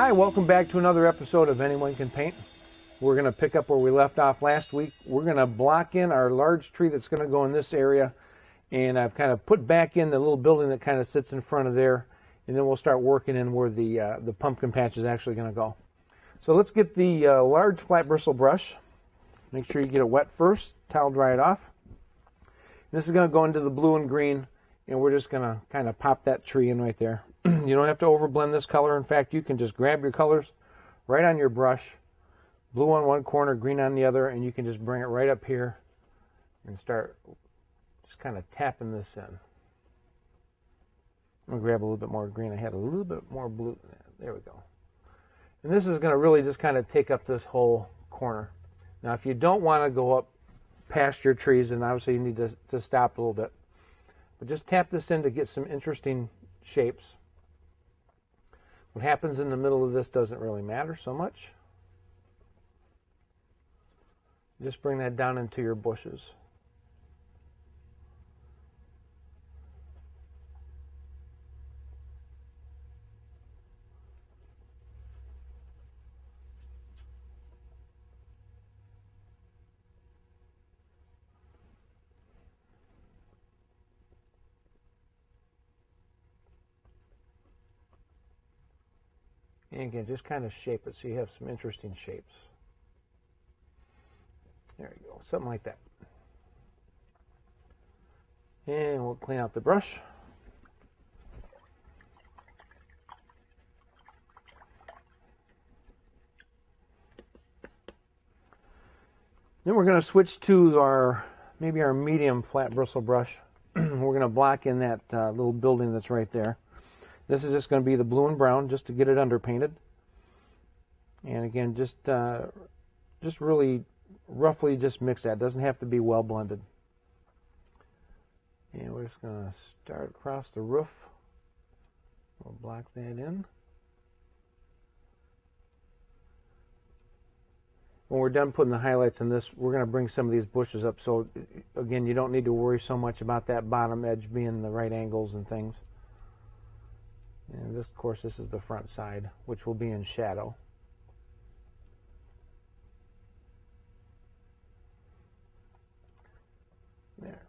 Hi, welcome back to another episode of Anyone Can Paint. We're going to pick up where we left off last week. We're going to block in our large tree that's going to go in this area, and I've kind of put back in the little building that kind of sits in front of there, and then we'll start working in where the pumpkin patch is actually going to go. So let's get the large flat bristle brush. Make sure you get it wet first, towel dry it off. This is going to go into the blue and green, and we're just going to kind of pop that tree in right there. You don't have to overblend this color. In fact, you can just grab your colors right on your brush, blue on one corner, green on the other, and you can just bring it right up here and start just kind of tapping this in. I'm going to grab a little bit more green. I had a little bit more blue. There we go. And this is going to really just kind of take up this whole corner. Now, if you don't want to go up past your trees, then obviously you need to stop a little bit. But just tap this in to get some interesting shapes. What happens in the middle of this doesn't really matter so much. Just bring that down into your bushes. And again, just kind of shape it so you have some interesting shapes. There you go, something like that. And we'll clean out the brush. Then we're going to switch to maybe our medium flat bristle brush. We're going to block in that little building that's right there. This is just going to be the blue and brown just to get it underpainted. And again, just really roughly just mix that. It doesn't have to be well blended. And we're just going to start across the roof. We'll block that in. When we're done putting the highlights in this, we're going to bring some of these bushes up. So again, you don't need to worry so much about that bottom edge being the right angles and things. And this, of course, this is the front side, which will be in shadow. There.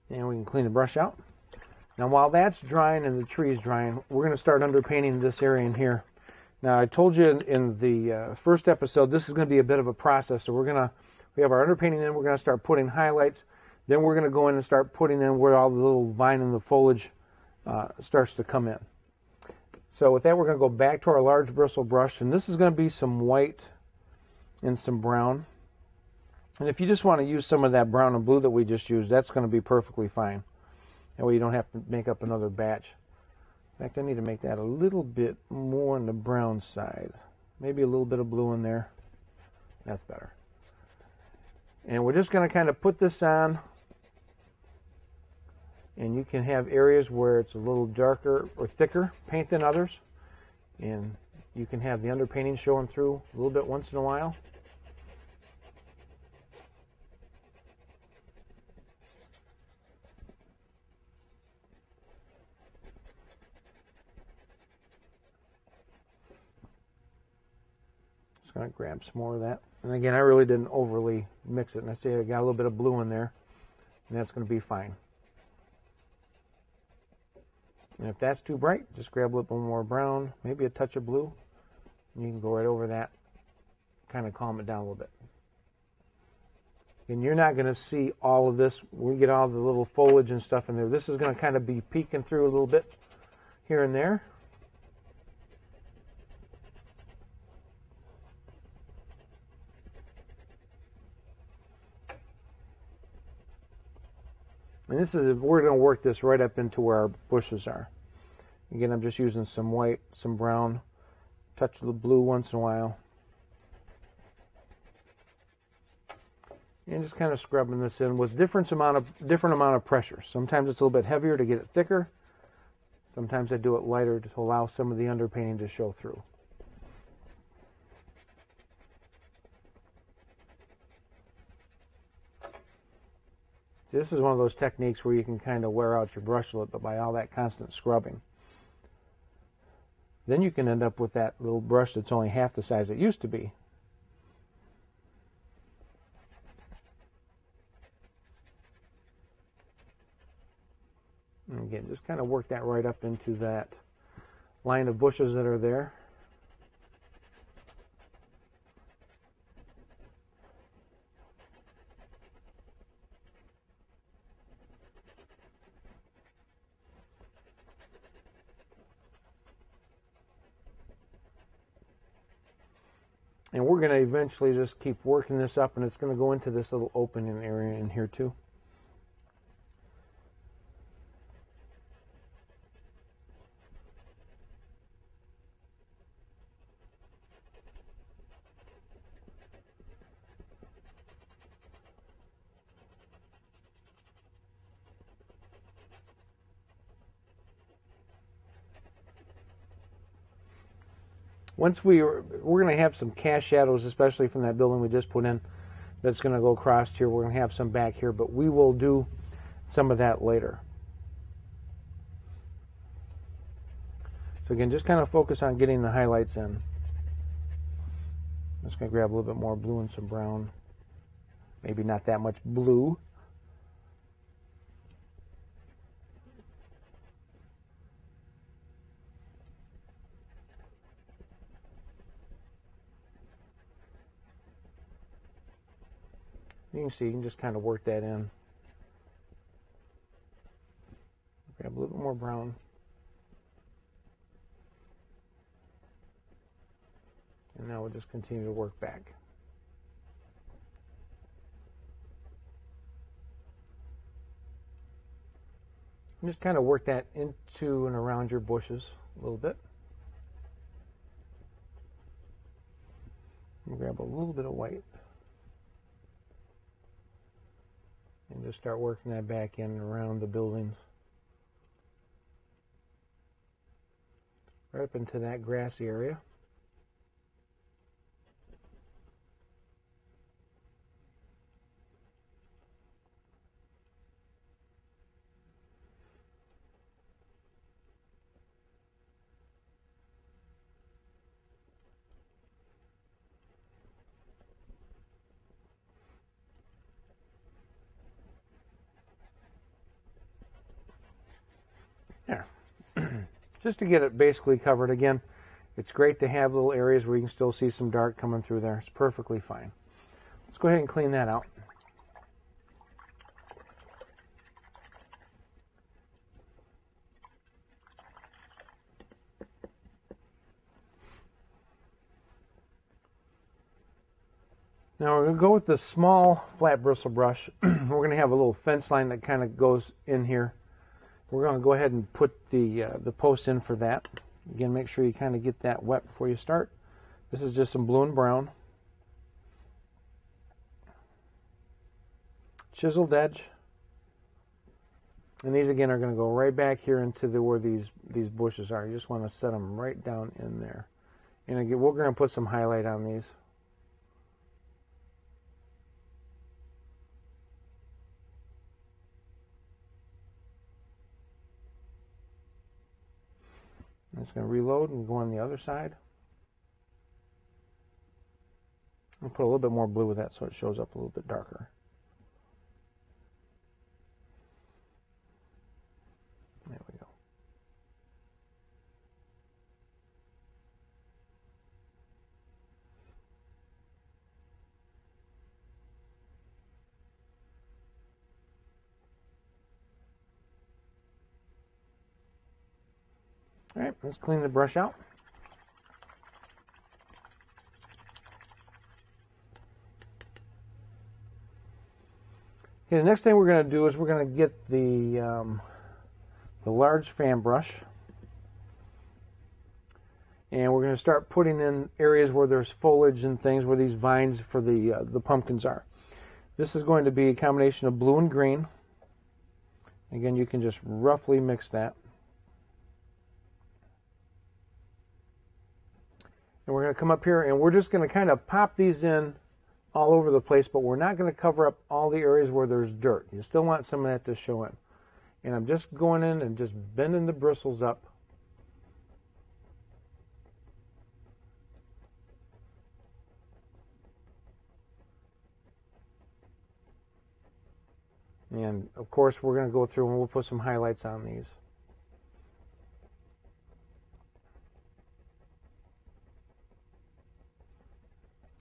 And we can clean the brush out. Now, while that's drying and the tree's drying, we're going to start underpainting this area in here. Now, I told you in the first episode, this is going to be a bit of a process. So we have our underpainting in, we're going to start putting highlights. Then we're going to go in and start putting in where all the little vine and the foliage starts to come in. So with that, we're going to go back to our large bristle brush, and this is going to be some white and some brown. And if you just want to use some of that brown and blue that we just used, that's going to be perfectly fine. That way you don't have to make up another batch. In fact, I need to make that a little bit more on the brown side. Maybe a little bit of blue in there. That's better. And we're just going to kind of put this on. And you can have areas where it's a little darker or thicker paint than others. And you can have the underpainting showing through a little bit once in a while. Just going to grab some more of that. And again, I really didn't overly mix it. And I say I got a little bit of blue in there. And that's going to be fine. And if that's too bright, just grab a little more brown, maybe a touch of blue, and you can go right over that, kind of calm it down a little bit. And you're not going to see all of this. We get all the little foliage and stuff in there. This is going to kind of be peeking through a little bit here and there. And we're going to work this right up into where our bushes are. Again, I'm just using some white, some brown, touch of the blue once in a while. And just kind of scrubbing this in with different amount of pressure. Sometimes it's a little bit heavier to get it thicker. Sometimes I do it lighter to allow some of the underpainting to show through. See, this is one of those techniques where you can kind of wear out your brush a little bit by all that constant scrubbing. then you can end up with that little brush that's only half the size it used to be. And again, just kind of work that right up into that line of bushes that are there. And we're going to eventually just keep working this up, and it's going to go into this little opening area in here too. Once we're going to have some cast shadows, especially from that building we just put in, that's going to go across here. We're going to have some back here, but we will do some of that later. So again, just kind of focus on getting the highlights in. I'm just going to grab a little bit more blue and some brown. Maybe not that much blue. You can see, you can just kind of work that in. Grab a little bit more brown. And now we'll just continue to work back. And just kind of work that into and around your bushes a little bit. And grab a little bit of white. And just start working that back in and around the buildings. Right up into that grassy area. There. Just to get it basically covered again, it's great to have little areas where you can still see some dark coming through there. It's perfectly fine. Let's go ahead and clean that out. Now we're going to go with the small flat bristle brush. We're going to have a little fence line that kind of goes in here. We're going to go ahead and put the post in for that. Again, make sure you kind of get that wet before you start. This is just some blue and brown. Chiseled edge. And these again are going to go right back here into where these bushes are. You just want to set them right down in there. And again, we're going to put some highlight on these. I'm just going to reload and go on the other side. I'll put a little bit more blue with that so it shows up a little bit darker. There we go. All right, let's clean the brush out. Okay, the next thing we're going to do is we're going to get the large fan brush, and we're going to start putting in areas where there's foliage and things, where these vines for the pumpkins are. This is going to be a combination of blue and green. Again, you can just roughly mix that. And we're going to come up here and we're just going to kind of pop these in all over the place, but we're not going to cover up all the areas where there's dirt. You still want some of that to show in. And I'm just going in and just bending the bristles up. And of course we're going to go through and we'll put some highlights on these.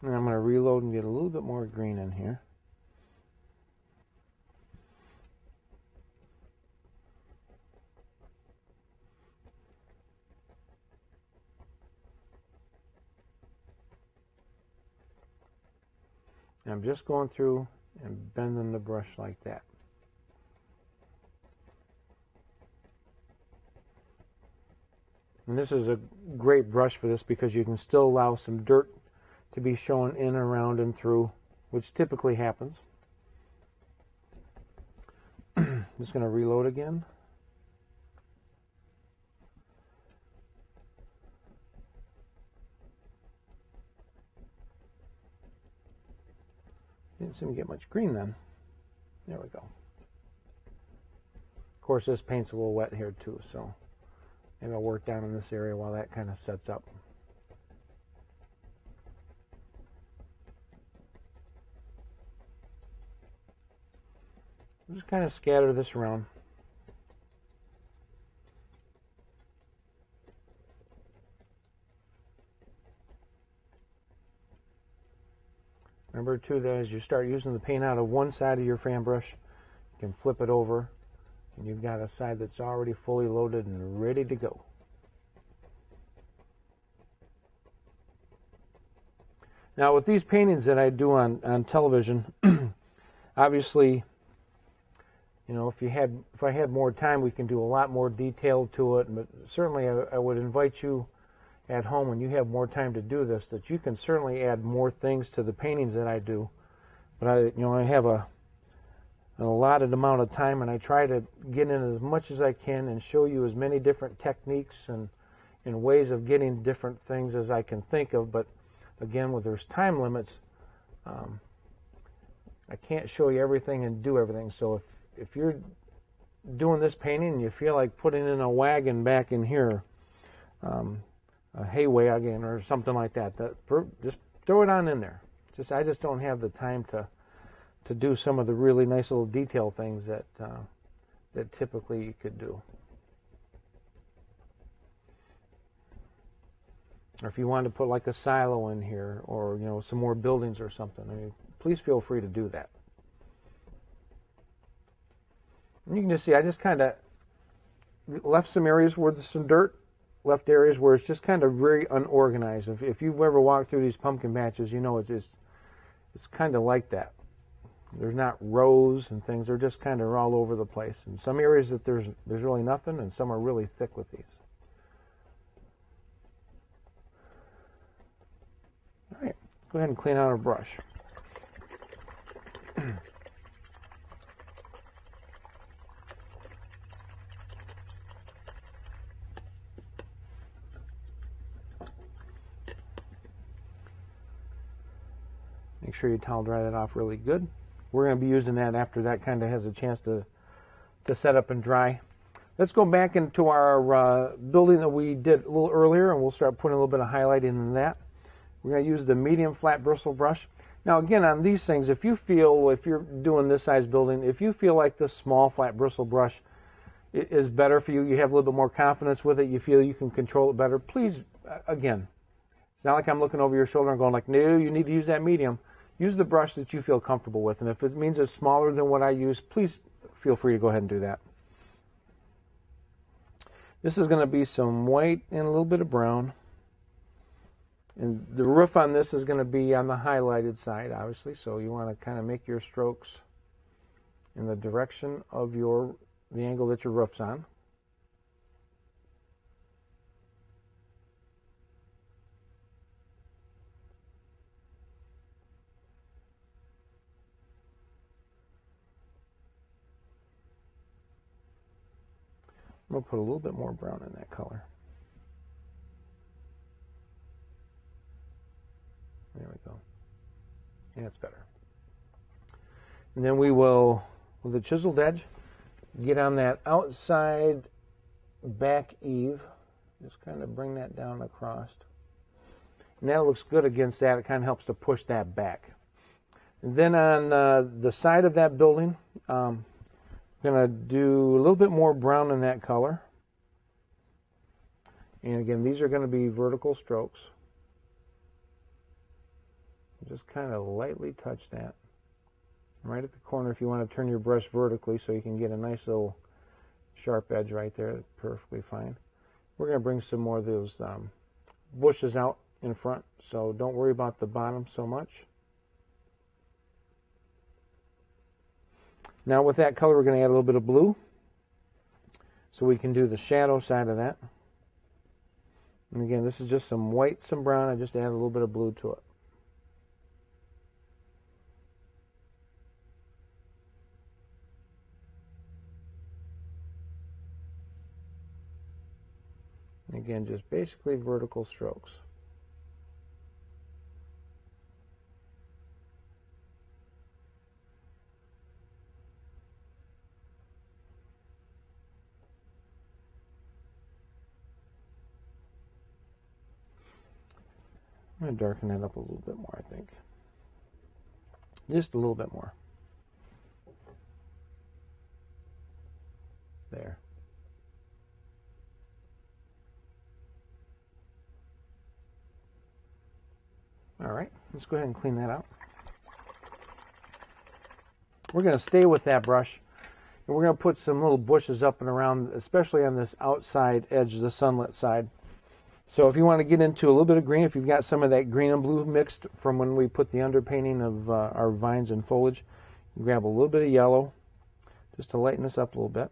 And I'm going to reload and get a little bit more green in here. And I'm just going through and bending the brush like that. And this is a great brush for this because you can still allow some dirt to be shown in, around, and through, which typically happens. Just going to reload again. Didn't seem to get much green then. There we go. Of course, this paint's a little wet here too, so maybe I'll work down in this area while that kind of sets up. Just kind of scatter this around. Remember too that as you start using the paint out of one side of your fan brush, you can flip it over and you've got a side that's already fully loaded and ready to go. Now with these paintings that I do on television, obviously, you know, if I had more time, we can do a lot more detail to it. But certainly, I would invite you at home when you have more time to do this, that you can certainly add more things to the paintings that I do. But I have an allotted amount of time, and I try to get in as much as I can and show you as many different techniques and ways of getting different things as I can think of. But again, there's time limits. I can't show you everything and do everything. So if you're doing this painting and you feel like putting in a wagon back in here, a hay wagon or something like that, just throw it on in there. I just don't have the time to do some of the really nice little detail things that typically you could do. Or if you wanted to put like a silo in here, or some more buildings or something, I mean, please feel free to do that. And you can just see I just kind of left some areas where there's some dirt, left areas where it's just kind of very unorganized. If you've ever walked through these pumpkin patches, you know it's kind of like that. There's not rows and things; they're just kind of all over the place. And some areas that there's really nothing, and some are really thick with these. All right, go ahead and clean out our brush. Make sure you towel dry that off really good. We're going to be using that after that kind of has a chance to set up and dry. Let's go back into our building that we did a little earlier, and we'll start putting a little bit of highlight in that. We're going to use the medium flat bristle brush. Now again, on these things, if you're doing this size building, if you feel like the small flat bristle brush is better for you, you have a little bit more confidence with it, you feel you can control it better, please, again, it's not like I'm looking over your shoulder and going like, no, you need to use that medium. Use the brush that you feel comfortable with, and if it means it's smaller than what I use, please feel free to go ahead and do that. This is going to be some white and a little bit of brown. And the roof on this is going to be on the highlighted side, obviously, so you want to kind of make your strokes in the direction of the angle that your roof's on. I'm going to put a little bit more brown in that color. There we go. Yeah, that's better. And then we will, with a chiseled edge, get on that outside back eave. Just kind of bring that down across. And that looks good against that. It kind of helps to push that back. And then on the side of that building, going to do a little bit more brown in that color. And again, these are going to be vertical strokes. Just kind of lightly touch that. Right at the corner if you want to turn your brush vertically so you can get a nice little sharp edge right there. That's perfectly fine. We're going to bring some more of those bushes out in front, so don't worry about the bottom so much. Now with that color, we're going to add a little bit of blue so we can do the shadow side of that. And again, this is just some white, some brown. I just add a little bit of blue to it. And again, just basically vertical strokes. I'm going to darken that up a little bit more, I think. Just a little bit more. There. All right, let's go ahead and clean that out. We're going to stay with that brush, and we're going to put some little bushes up and around, especially on this outside edge, the sunlit side. So if you want to get into a little bit of green, if you've got some of that green and blue mixed from when we put the underpainting of our vines and foliage, grab a little bit of yellow just to lighten this up a little bit.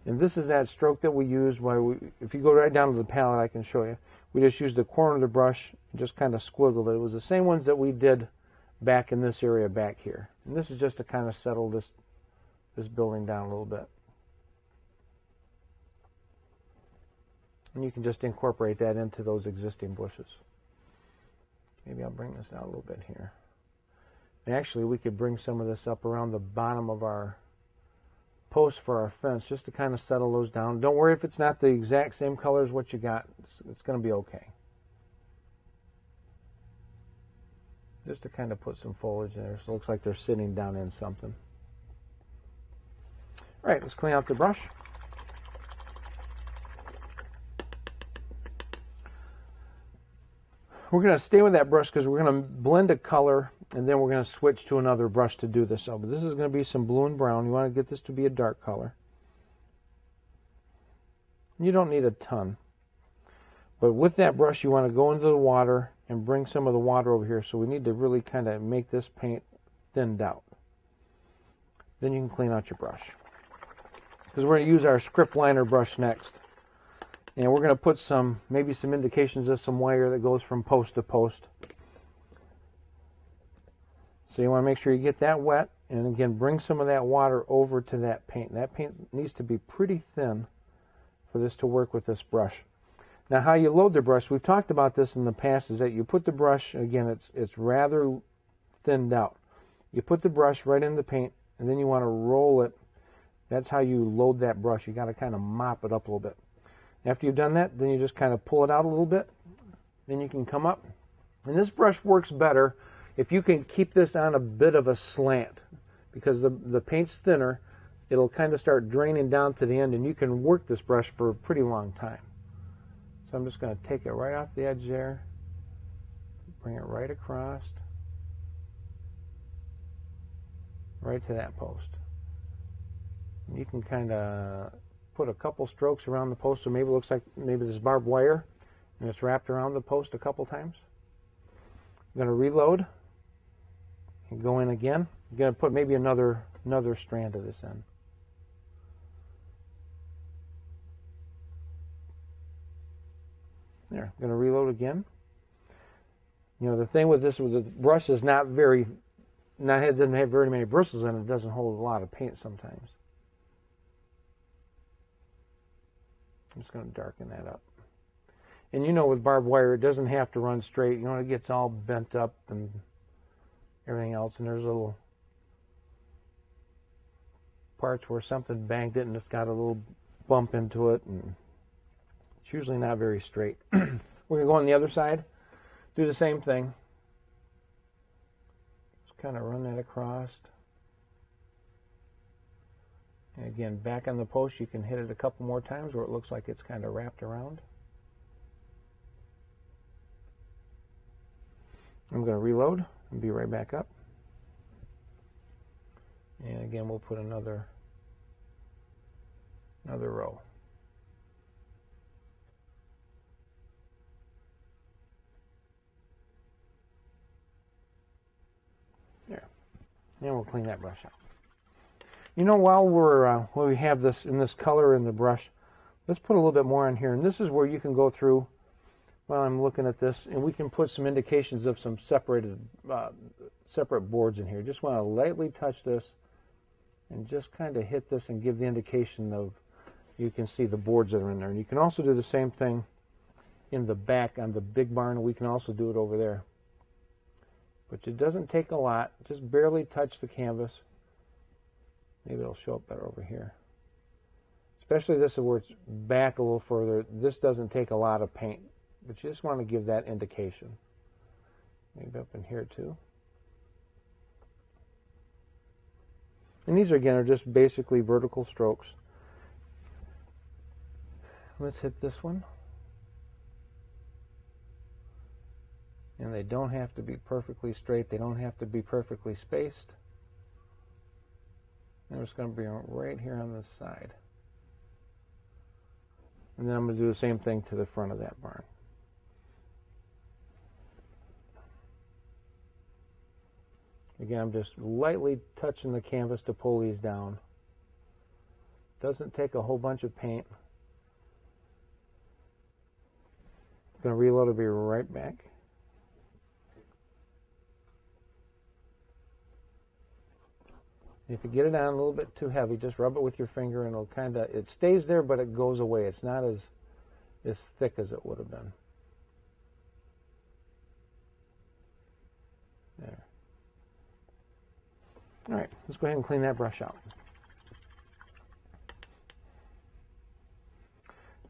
And this is that stroke that we use. If you go right down to the palette, I can show you. We just used the corner of the brush and just kind of squiggled it. It was the same ones that we did back in this area back here. And this is just to kind of settle this building down a little bit. And you can just incorporate that into those existing bushes. Maybe I'll bring this out a little bit here. And actually, we could bring some of this up around the bottom of our post for our fence just to kind of settle those down. Don't worry if it's not the exact same color as what you got. It's going to be okay. Just to kind of put some foliage there so it looks like they're sitting down in something. All right, let's clean out the brush. We're going to stay with that brush because we're going to blend a color and then we're going to switch to another brush to do this. So, but this is going to be some blue and brown. You want to get this to be a dark color. You don't need a ton. But with that brush, you want to go into the water and bring some of the water over here. So we need to really kind of make this paint thinned out. Then you can clean out your brush. Because we're going to use our script liner brush next. And we're going to put maybe some indications of some wire that goes from post to post. So you want to make sure you get that wet. And again, bring some of that water over to that paint. That paint needs to be pretty thin for this to work with this brush. Now how you load the brush, we've talked about this in the past, is that you put the brush, again, it's rather thinned out. You put the brush right in the paint, and then you want to roll it. That's how you load that brush. You got to kind of mop it up a little bit. After you've done that, then you just kind of pull it out a little bit. Then you can come up. And this brush works better if you can keep this on a bit of a slant. Because the paint's thinner, it'll kind of start draining down to the end, and you can work this brush for a pretty long time. So I'm just going to take it right off the edge there. Bring it right across. Right to that post. And you can kind of put a couple strokes around the post, so maybe it looks like maybe there's barbed wire and it's wrapped around the post a couple times. I'm going to reload and go in again. I'm going to put maybe another strand of this in. There, I'm going to reload again. You know, the thing with this, with the brush is it doesn't have very many bristles in it. It doesn't hold a lot of paint sometimes. I'm just going to darken that up. And you know with barbed wire, it doesn't have to run straight. You know, it gets all bent up and everything else. And there's little parts where something banged it and it's got a little bump into it. And it's usually not very straight. We're going to go on the other side. Do the same thing. Just kind of run that across. And again, back on the post, you can hit it a couple more times where it looks like it's kind of wrapped around. I'm going to reload and be right back up. And again, we'll put another row. There. And we'll clean that brush out. You know, while we have this in this color in the brush, let's put a little bit more in here. And this is where you can go through while I'm looking at this, and we can put some indications of some separate boards in here. Just want to lightly touch this and just kind of hit this and give the indication of, you can see the boards that are in there. And you can also do the same thing in the back on the big barn. We can also do it over there. But it doesn't take a lot. Just barely touch the canvas. Maybe it'll show up better over here. Especially this is where it's back a little further. This doesn't take a lot of paint, but you just want to give that indication. Maybe up in here too. And these again are just basically vertical strokes. Let's hit this one. And they don't have to be perfectly straight. They don't have to be perfectly spaced. And it's going to be right here on this side. And then I'm going to do the same thing to the front of that barn. Again, I'm just lightly touching the canvas to pull these down. Doesn't take a whole bunch of paint. Going to reload and be right back. If you get it on a little bit too heavy, just rub it with your finger and it stays there, but it goes away. It's not as thick as it would have been. There. All right, let's go ahead and clean that brush out.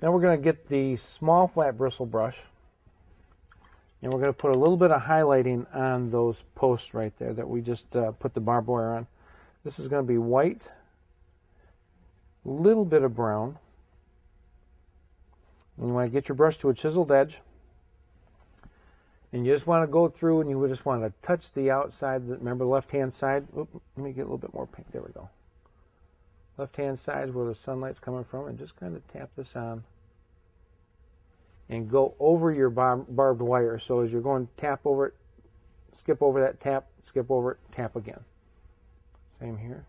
Now we're going to get the small flat bristle brush, and we're going to put a little bit of highlighting on those posts right there that we just put the barbed wire on. This is going to be white, a little bit of brown. And you want to get your brush to a chiseled edge. And you just want to go through and you just want to touch the outside. Remember the left-hand side? Oop, let me get a little bit more paint. There we go. Left-hand side is where the sunlight's coming from. And just kind of tap this on. And go over your barbed wire. So as you're going, tap over it, skip over that, tap, skip over it, tap again. Same here.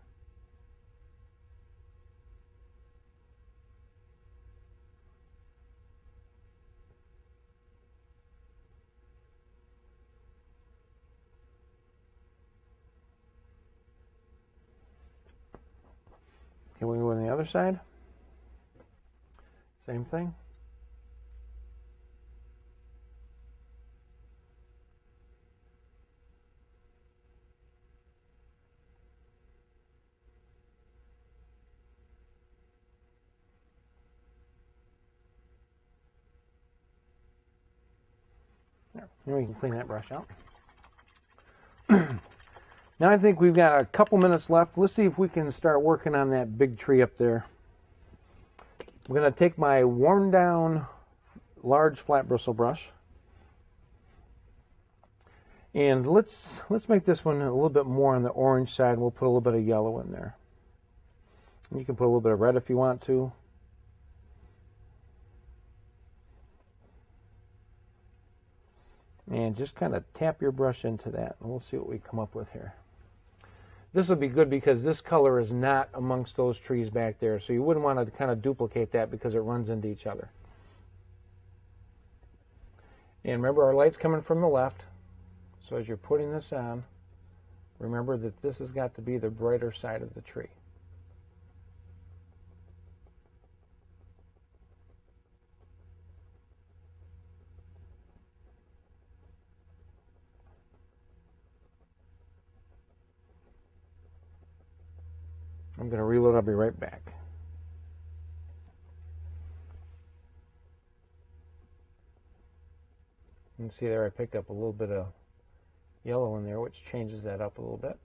Can we go on the other side? Same thing. Now we can clean that brush out. Now I think we've got a couple minutes left. Let's see if we can start working on that big tree up there. I'm going to take my worn down large flat bristle brush. And let's make this one a little bit more on the orange side. We'll put a little bit of yellow in there. You can put a little bit of red if you want to. And just kind of tap your brush into that, and we'll see what we come up with here. This will be good because this color is not amongst those trees back there, so you wouldn't want to kind of duplicate that because it runs into each other. And remember, our light's coming from the left, so as you're putting this on, remember that this has got to be the brighter side of the tree. I'm going to reload. I'll be right back. You can see there I picked up a little bit of yellow in there, which changes that up a little bit.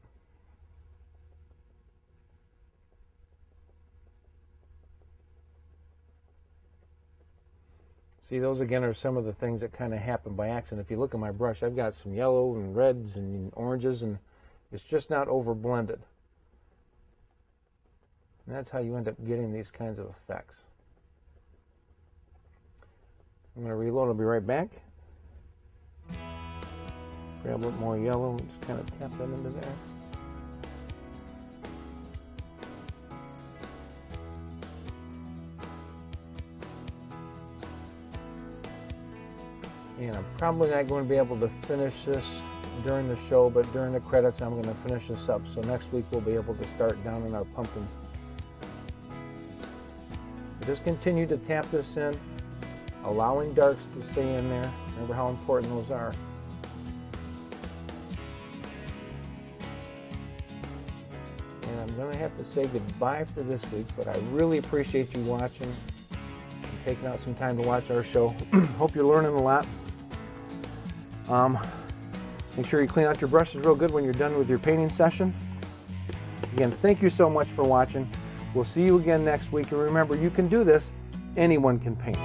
See, those again are some of the things that kind of happen by accident. If you look at my brush, I've got some yellow and reds and oranges, and it's just not over blended. And that's how you end up getting these kinds of effects. I'm going to reload. I'll be right back. Grab a little more yellow and just kind of tap that into there. And I'm probably not going to be able to finish this during the show, but during the credits I'm going to finish this up. So next week we'll be able to start down on our pumpkins. So just continue to tap this in, allowing darks to stay in there. Remember how important those are. And I'm going to have to say goodbye for this week, but I really appreciate you watching and taking out some time to watch our show. Hope you're learning a lot. Make sure you clean out your brushes real good when you're done with your painting session. Again, thank you so much for watching. We'll see you again next week. And remember, you can do this. Anyone can paint.